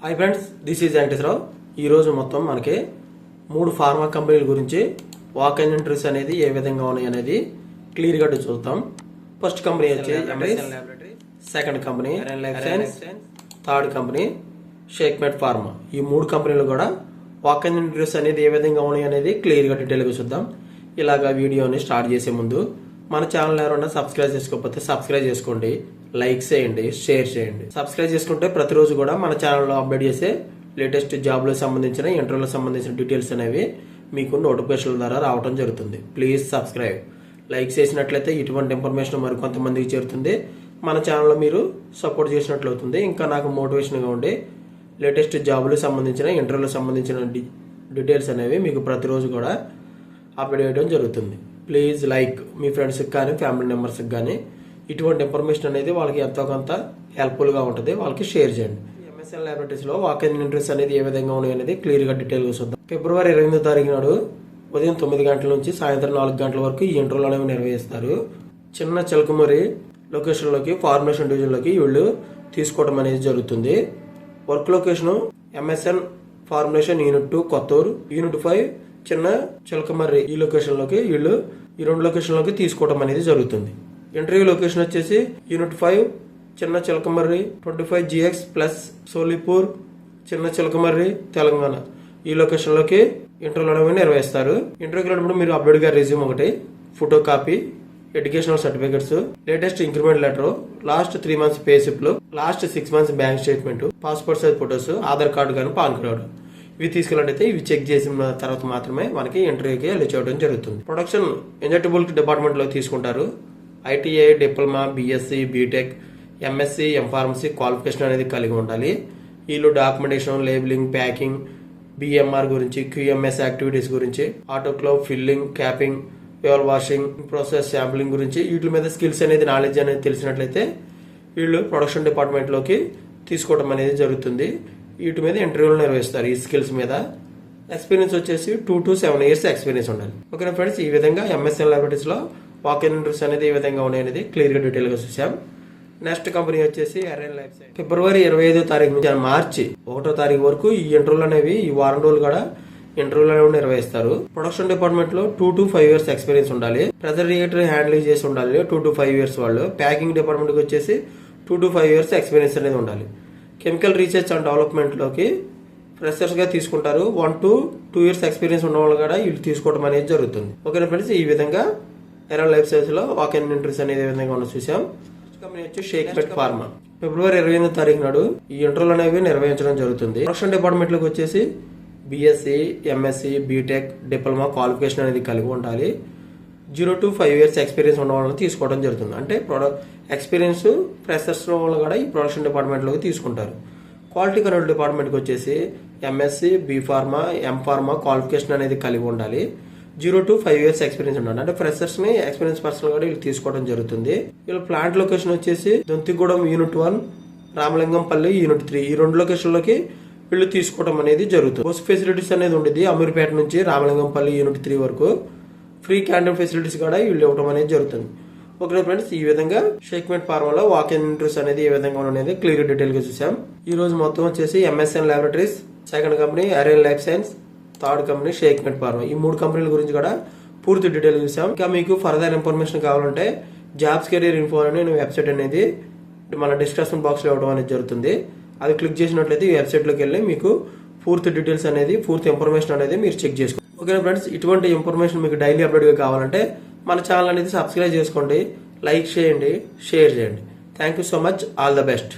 Hi friends, this is Venkateswara Rao. ఈరోజు మొత్తం మనకి 3 ఫార్మా కంపెనీల గురించి వాక్-ఇన్ ఇంటర్వ్యూస్ అనేది ఏ విధంగా ఉన్నాయి అనేది క్లియర్గా చూద్దాం. ఫస్ట్ కంపెనీ వచ్చి MS, second company life science, third company షేక్మెట్ ఫార్మా. ఈ 3 కంపెనీలు కూడా వాక్-ఇన్ ఇంటర్వ్యూస్ అనేది ఏ విధంగా ఉన్నాయి అనేది క్లియర్గా డీటెయిల్గా చూద్దాం. ఇలాగా వీడియోని స్టార్ట్ చేసే ముందు మన ఛానల్ ఎవరైనా సబ్స్క్రైబ్ చేసుకోకపోతే సబ్స్క్రైబ్ చేసుకోండి, లైక్ చేయండి, షేర్ చేయండి. సబ్స్క్రైబ్ చేసుకుంటే ప్రతిరోజు కూడా మన ఛానల్లో అప్డేట్ చేసే లేటెస్ట్ జాబ్లకు సంబంధించిన ఇంటర్వ్యూలకు సంబంధించిన డీటెయిల్స్ అనేవి మీకు నోటిఫికేషన్ల ద్వారా రావడం జరుగుతుంది. Please subscribe. లైక్ చేసినట్లయితే ఇటువంటి ఇన్ఫర్మేషన్ మరికొంతమందికి చేరుతుంది. మన ఛానల్లో మీరు సపోర్ట్ చేసినట్లు అవుతుంది. ఇంకా నాకు మోటివేషన్గా ఉండి లేటెస్ట్ జాబులకు సంబంధించిన ఇంటర్వ్యూలకు సంబంధించిన డీటెయిల్స్ అనేవి మీకు ప్రతిరోజు కూడా అప్డేట్ చేయడం జరుగుతుంది. ప్లీజ్ లైక్, మీ ఫ్రెండ్స్కి కానీ ఫ్యామిలీ మెంబర్స్కి కానీ ఇటువంటి ఇన్ఫర్మేషన్ అనేది వాళ్ళకి ఎంతో కొంత హెల్ప్ఫుల్గా ఉంటుంది, వాళ్ళకి షేర్ చేయండి. ఎంఎస్ఎన్ ల్యాబొరేటరీస్లో వాక్-ఇన్ ఇంటర్వ్యూస్ అనేది ఏ విధంగా ఉన్నాయి అనేది క్లియర్గా డీటెయిల్గా చూద్దాం. ఫిబ్రవరి 28వ తారీఖు నాడు ఉదయం 9 గంటల నుంచి సాయంత్రం 4 గంటల వరకు ఈ ఇంటర్వ్యూలు అనేవి నిర్వహిస్తారు. చిన్న చిలకమరి లొకేషన్లోకి, ఫార్మేషన్ డివిజన్లోకి వీళ్ళు తీసుకోవడం అనేది జరుగుతుంది. Work location MSN formulation unit 2 Kothur, unit 5 Chinna Chilakamarri. ఈ లొకేషన్లోకి వీళ్ళు ఈ 2 లొకేషన్లోకి తీసుకోవడం అనేది జరుగుతుంది. ఇంటర్వ్యూ లొకేషన్ వచ్చేసి unit 5 Chinna Chilakamarri 25GX plus Solipur, చిన్న చిలకమర్రి, తెలంగాణ. ఈ లొకేషన్లోకి ఇంటర్వ్యూలు అనేవి నిర్వహిస్తారు. ఇంటర్వ్యూకి వెళ్ళినప్పుడు మీరు అప్డేట్గా రెజ్యూమ్ ఒకటి, photo copy, educational certificates, latest increment letter, last 3 months pay స్లిప్లు, last 6 months bank statement, passport size photos, Aadhaar card కానీ పాన్ కార్డు ఇవి తీసుకెళ్ళినట్టయితే ఇవి చెక్ చేసిన తర్వాత మాత్రమే మనకి ఇంటర్వ్యూకి వెళ్ళి చేయడం జరుగుతుంది. ప్రొడక్షన్ ఇంజెక్టబుల్ డిపార్ట్మెంట్లో తీసుకుంటారు. ITI, diploma, BSc, BTech, MSc, M pharmacy qualification అనేది కలిగి ఉండాలి. వీళ్ళు డాక్యుమెంటేషన్, లేబులింగ్, ప్యాకింగ్, BMR గురించి, QMS యాక్టివిటీస్ గురించి, autoclave, filling, capping, vial washing, process sampling గురించి వీటి మీద స్కిల్స్ అనేది, నాలెడ్జ్ అనేది తెలిసినట్లయితే వీళ్ళు ప్రొడక్షన్ డిపార్ట్మెంట్లోకి తీసుకోవడం అనేది జరుగుతుంది. వీటి మీద ఇంటర్వ్యూలు నిర్వహిస్తారు. ఈ స్కిల్స్ మీద ఎక్స్పీరియన్స్ వచ్చేసి 2 to 7 years ఎక్స్పీరియన్స్ ఉండాలి. ఓకేనా ఫ్రెండ్స్, ఈ విధంగా ఎంఎస్ఎన్ ల్యాబొరేటరీస్లో వాక్-ఇన్ ఇంటర్వ్యూస్ అనేది ఏ విధంగా ఉన్నాయి అనేది క్లియర్గా డీటెయిల్గా చూసాం. నెక్స్ట్ కంపెనీ వచ్చేసి అరేన్ లైఫ్ సైన్స్. ఫిబ్రవరి 25వ తారీఖు నుంచి మార్చి 1వ తారీఖు వరకు ఈ ఇంటర్వ్యూలు అనేవి, ఈ వారం రోజులు కూడా ఇంటర్వ్యూలు అనేవి నిర్వహిస్తారు. ప్రొడక్షన్ డిపార్ట్మెంట్ లో 2 to 5 years ఎక్స్పీరియన్స్ ఉండాలి. రెఫ్రిజిరేటర్ హ్యాండిల్ చేసి ఉండాలి 2 to 5 years వాళ్ళు. ప్యాకింగ్ డిపార్ట్మెంట్ కి వచ్చేసి 2 to 5 years ఎక్స్పీరియన్స్ అనేది ఉండాలి. కెమికల్ రీసెర్చ్ అండ్ డెవలప్మెంట్ లోకి ఫ్రెషర్స్ గా తీసుకుంటారు. 1 to 2 years ఎక్స్పీరియన్స్ ఉన్న వాళ్ళు కూడా వీళ్ళు తీసుకోవడం అనేది జరుగుతుంది. ఓకే ఫ్రెండ్స్, ఈ విధంగా అరేన్ లైఫ్ సైన్స్ లో వాక్-ఇన్ ఇంటర్వ్యూస్ అనేది ఏ విధంగా ఉన్న చూసాం. కంపెనీ వచ్చి షేక్మెట్ ఫార్మా. ఫిబ్రవరి 28వ తారీఖు నాడు ఈ ఇంటర్వ్యూలు అనేవి నిర్వహించడం జరుగుతుంది. ప్రొడక్షన్ డిపార్ట్మెంట్ లోకి వచ్చేసి BSc, MSc, BTech, diploma qualification అనేది కలిగి ఉండాలి. 0 to 5 years ఎక్స్పీరియన్స్ ఉన్న వాళ్ళని తీసుకోవడం జరుగుతుంది. అంటే ఎక్స్పీరియన్స్ ఫ్రెషర్స్ వాళ్ళు కూడా ఈ ప్రొడక్షన్ డిపార్ట్మెంట్లోకి తీసుకుంటారు. క్వాలిటీ కంట్రోల్ డిపార్ట్మెంట్కి వచ్చేసి MSc, B pharma, M pharma qualification అనేది కలిగి ఉండాలి. 0 to 5 years ఎక్స్పీరియన్స్ ఉండాలి. అంటే ఫ్రెషర్స్ ని ఎక్స్పీరియన్స్ పర్సన్ కూడా వీళ్ళు తీసుకోవడం జరుగుతుంది. వీళ్ళ ప్లాంట్ లొకేషన్ వచ్చేసి దొంతిగూడెం యూనిట్ 1, రామలింగంపల్లి యూనిట్ 3. ఈ 2 లొకేషన్లోకి వీళ్ళు తీసుకోవడం అనేది జరుగుతుంది. బస్ ఫెసిలిటీస్ అనేది ఉండేది అమీర్పేట నుంచి రామలింగంపల్లి యూనిట్ 3 వరకు. ఫ్రీ క్యాంటీన్ ఫెసిలిటీస్ కూడా వీళ్ళు ఇవ్వడం అనేది జరుగుతుంది. ఓకే ఫ్రెండ్స్, ఈ విధంగా షేక్మెట్ ఫార్మాలో వాక్-ఇన్ ఇంటర్వ్యూస్ అనేది ఏ విధంగా అనేది క్లియర్ డీటెయిల్ గా చూసాం. ఈ రోజు మొత్తం వచ్చేసి ఎంఎస్ఎన్ ల్యాబొరేటరీస్, సెకండ్ కంపెనీ అరేన్ లైఫ్ సైన్స్, థర్డ్ కంపెనీ షేక్మెట్ ఫార్మా. ఈ 3 కంపెనీల గురించి కూడా పూర్తి డీటెయిల్ చూసాం. ఇంకా మీకు ఫర్దర్ ఇన్ఫర్మేషన్ కావాలంటే జాబ్స్ కెరీర్ ఇన్ఫో అనే వెబ్సైట్ అనేది మన డిస్క్రిప్షన్ బాక్స్ లో ఇవ్వడం అనేది జరుగుతుంది. అది క్లిక్ చేసినట్లయితే ఈ వెబ్సైట్ లోకి వెళ్ళి మీకు పూర్తి డీటెయిల్స్ అనేది, పూర్తి ఇన్ఫర్మేషన్ అనేది మీరు చెక్ చేసుకోండి. ఓకే ఫ్రెండ్స్, ఇటువంటి ఇన్ఫర్మేషన్ మీకు డైలీ అప్డేట్ గా కావాలంటే మన ఛానల్ అనేది సబ్స్క్రైబ్ చేసుకోండి, లైక్ చేయండి, షేర్ చేయండి. Thank you so much. All the best.